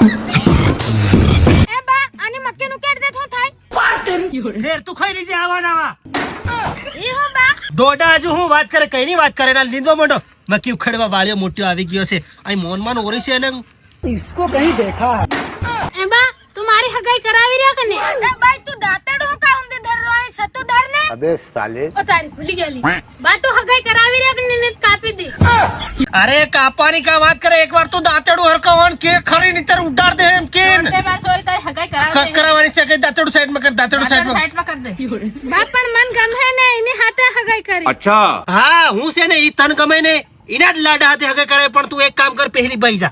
એ બા આને મક્કીનું કેટ દે તો થાય ફેર તું ખાઈ લીજે આવા નાવા એ હો બા દોડા હજુ હું વાત કરે કઈની વાત કરે ના લીંદવા માંડો મક્કી ઉખેડવા વાળ્યો મોટો આવી ગયો છે અહીં મોનમાં ઓરી છે ને इसको कहीं देखा है। એ બા તું મારી હગાઈ કરાવી રહ્યા કે ને એ બાઈ તું દાતડો હું કા ઊંધે ધર રહો સતુ ધર ને अबे साले ઓ તારી ભૂલી ગયેલી બા તું હગાઈ કરાવી રહ્યા કે ને કાપી દે અરે કાપાની કા વાત કરે એકવાર તું દાંતડું હરકાવન કે ખરી નીતર ઉડાડ દે એમ કે તે બા સોરી તારી હગાઈ કરાવી દે કરાવવાની છે કે દાંતડું સાઈડમાં કર દાંતડું સાઈડમાં સાઈડમાં કર દે બા પણ મન ગમે ને એને હાથે હગાઈ કરી अच्छा હા હું છે ને ઈ તન ગમે ને ઈના જ લાડા હાથે હગે કરે પણ તું એક કામ કર પહેલી બહી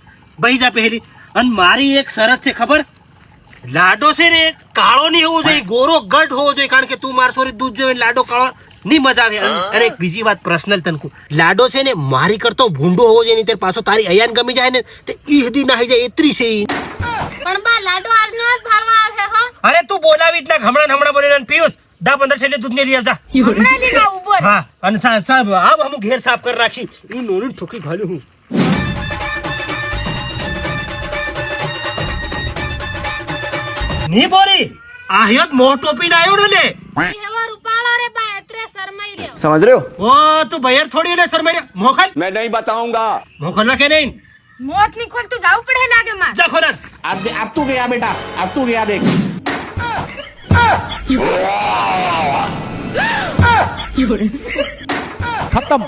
જા પહેલી અને મારી એક શરત છે ખબર લાડો છે ને કાળો નહીં હોવો જોઈએ ગોરો ગઢ હોવો જોઈએ કારણ કે તું માર સોરી દૂધ જોઈને લાડો કાળો નહીં મજા આવે અને એક બીજી વાત પર્સનલ તનકુ લાડો છે ને મારી કરતો ભૂંડો હોવો જોઈએ નહીં પાછો તારી અયાન ગમી જાય ને તે ઈ હદી નાહી જાય એતરી છે ઈ પણ બા લાડો આજનો જ ભાળવા આવે હો અરે તું બોલાવી જ ના હમણાં બોલે પિયુષ 10-15 થેલી દૂધ ને લઈ આવજા હમણાં લેવા ઉભો રહે. હા અને સાહેબ આવ હમ ઘેર સાફ કરી રાખી ઈ નોની ઠોકી ખાલ્યું હું ની બોરી આ હેત મોટો પીન આવ્યો ને લે એવો રૂપાળો રે બા એત્રે શરમાઈ રહ્યો समझ रहे हो ઓ તું બયર થોડી ને શરમાઈ રે મોખલ मैं नहीं बताऊंगा મોખલવા કે નહીં મોત ની ખોલ તું જાવું પડે લાગે માં જા ખોરાક अब तू गया बेटा अब तू गया देख खत्म